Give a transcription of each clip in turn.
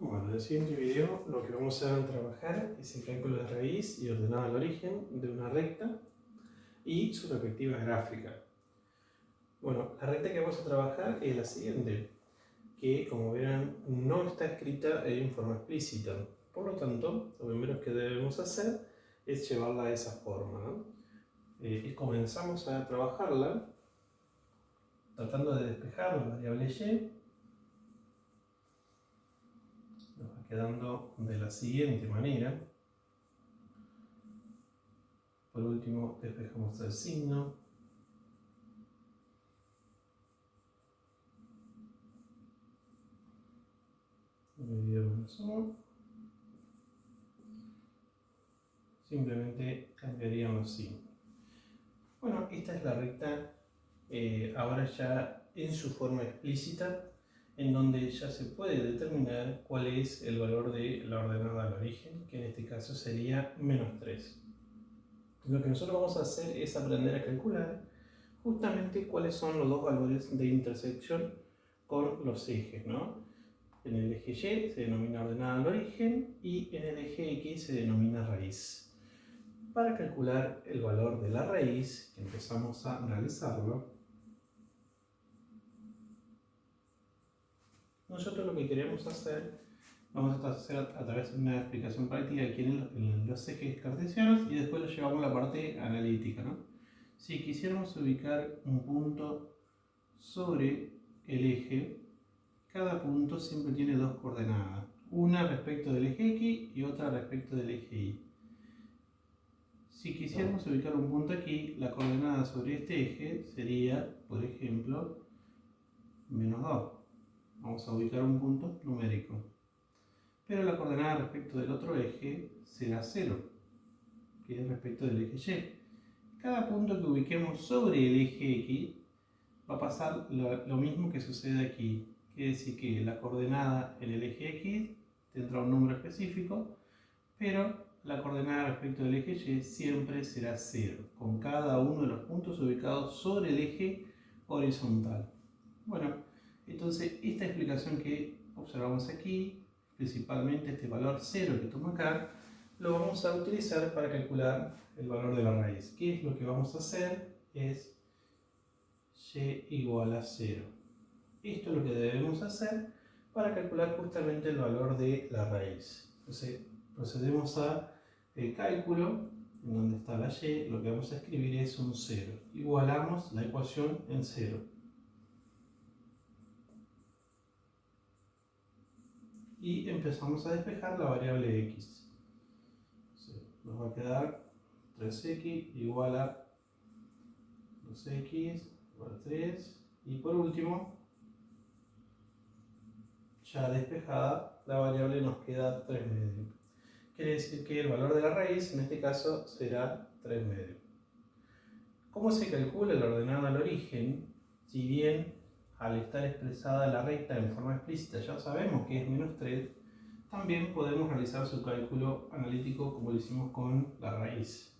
Bueno, en el siguiente video lo que vamos a trabajar es el cálculo de raíz y ordenado al origen de una recta y su respectiva gráfica. Bueno, la recta que vamos a trabajar es la siguiente, que como verán no está escrita en forma explícita. Por lo tanto, lo primero que debemos hacer es llevarla de esa forma, ¿no? Y comenzamos a trabajarla tratando de despejar la variable y. Nos va quedando de la siguiente manera. Por último, despejamos el signo. Simplemente cambiaríamos signo. Bueno, esta es la recta ahora ya en su forma explícita, en donde ya se puede determinar cuál es el valor de la ordenada al origen, que en este caso sería -3. Lo que nosotros vamos a hacer es aprender a calcular justamente cuáles son los dos valores de intersección con los ejes, ¿no? En el eje Y se denomina ordenada al origen y en el eje X se denomina raíz. Para calcular el valor de la raíz, que empezamos a realizarlo, nosotros lo que queremos hacer, vamos a hacer a través de una explicación práctica aquí en los ejes cartesianos y después lo llevamos a la parte analítica, ¿no? Si quisiéramos ubicar un punto sobre el eje, cada punto siempre tiene dos coordenadas, una respecto del eje X y otra respecto del eje Y. Si quisiéramos ubicar un punto aquí, la coordenada sobre este eje sería, por ejemplo, -2. Vamos a ubicar un punto numérico. Pero la coordenada respecto del otro eje será 0, que es respecto del eje Y. Cada punto que ubiquemos sobre el eje X va a pasar lo mismo que sucede aquí. Quiere decir que la coordenada en el eje X tendrá un número específico, pero la coordenada respecto del eje Y siempre será 0, con cada uno de los puntos ubicados sobre el eje horizontal. Bueno, entonces esta explicación que observamos aquí, principalmente este valor 0 que toma acá, lo vamos a utilizar para calcular el valor de la raíz. ¿Qué es lo que vamos a hacer? Es y igual a 0. Esto es lo que debemos hacer para calcular justamente el valor de la raíz. Entonces procedemos a el cálculo, en donde está la y, lo que vamos a escribir es un 0. Igualamos la ecuación en 0. Y empezamos a despejar la variable x. Nos va a quedar 3x igual a 2x igual a 3. Y por último, ya despejada, la variable nos queda 3 medios. Quiere decir que el valor de la raíz en este caso será 3 medios. ¿Cómo se calcula el ordenado al origen? Si bien al estar expresada la recta en forma explícita ya sabemos que es -3, también podemos realizar su cálculo analítico como lo hicimos con la raíz.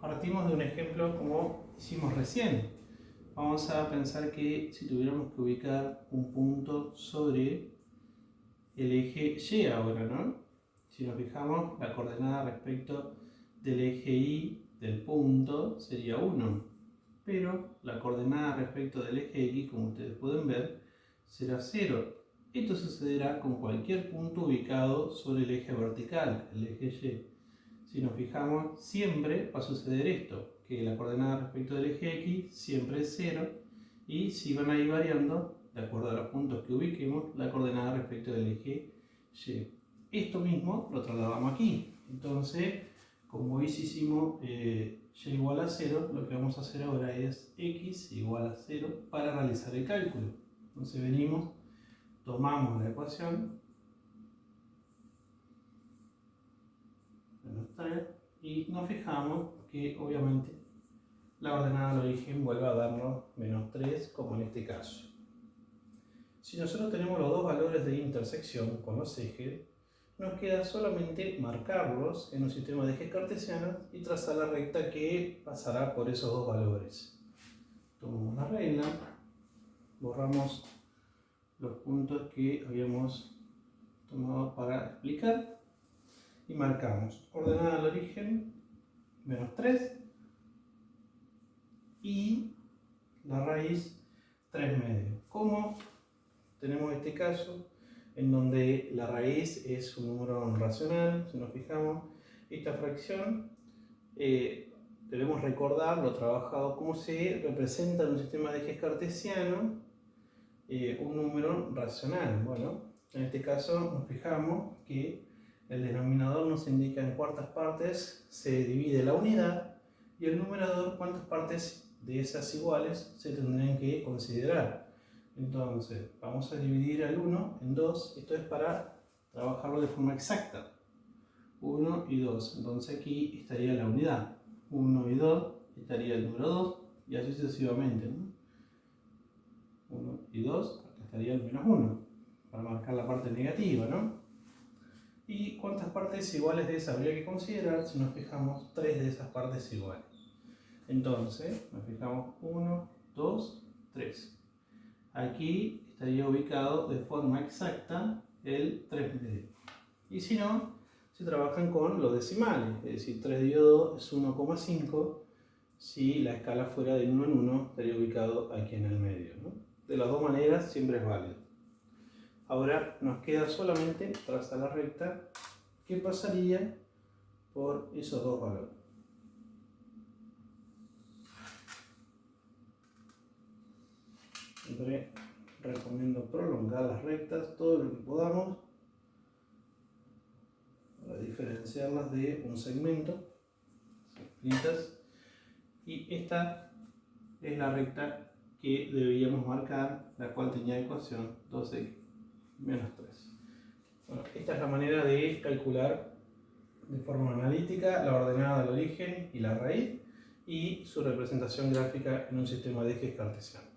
Partimos de un ejemplo como hicimos recién. Vamos a pensar que si tuviéramos que ubicar un punto sobre el eje Y ahora, ¿no? Si nos fijamos, la coordenada respecto del eje Y del punto sería 1, pero la coordenada respecto del eje X, como ustedes pueden ver, será 0. Esto sucederá con cualquier punto ubicado sobre el eje vertical, el eje Y. Si nos fijamos, siempre va a suceder esto, que la coordenada respecto del eje X siempre es 0, y si van a ir variando, de acuerdo a los puntos que ubiquemos, la coordenada respecto del eje Y. Esto mismo lo trasladamos aquí. Entonces, como hoy hicimos y igual a 0, lo que vamos a hacer ahora es x igual a 0 para realizar el cálculo. Entonces venimos, tomamos la ecuación, -3, y nos fijamos que obviamente la ordenada al origen vuelve a darnos -3, como en este caso. Si nosotros tenemos los dos valores de intersección con los ejes, nos queda solamente marcarlos en un sistema de ejes cartesianos y trazar la recta que pasará por esos dos valores. Tomamos la regla, borramos los puntos que habíamos tomado para explicar y marcamos ordenada al origen menos 3 y la raíz 3 medios. Como tenemos este caso en donde la raíz es un número racional, si nos fijamos, esta fracción debemos recordar lo trabajado, cómo se representa en un sistema de ejes cartesiano un número racional. Bueno, en este caso nos fijamos que el denominador nos indica en cuántas partes se divide la unidad y el numerador cuántas partes de esas iguales se tendrían que considerar. Entonces, vamos a dividir al 1 en 2, esto es para trabajarlo de forma exacta. 1 y 2, entonces aquí estaría la unidad. 1 y 2 estaría el número 2 y así sucesivamente, ¿no? 1 y 2, acá estaría el menos 1, para marcar la parte negativa, ¿no? ¿Y cuántas partes iguales de esa habría que considerar? Si nos fijamos, 3 de esas partes iguales. Entonces, nos fijamos 1, 2, 3. Aquí estaría ubicado de forma exacta el 3 medio. Y si no, se trabajan con los decimales, es decir, 3 dividido 2 es 1,5. Si la escala fuera de 1 en 1, estaría ubicado aquí en el medio, ¿no? De las dos maneras siempre es válido. Ahora nos queda solamente trazar la recta que pasaría por esos dos valores. Siempre recomiendo prolongar las rectas todo lo que podamos para diferenciarlas de un segmento. Y esta es la recta que debíamos marcar, la cual tenía ecuación 2x menos 3. Bueno, esta es la manera de calcular de forma analítica la ordenada del origen y la raíz y su representación gráfica en un sistema de ejes cartesianos.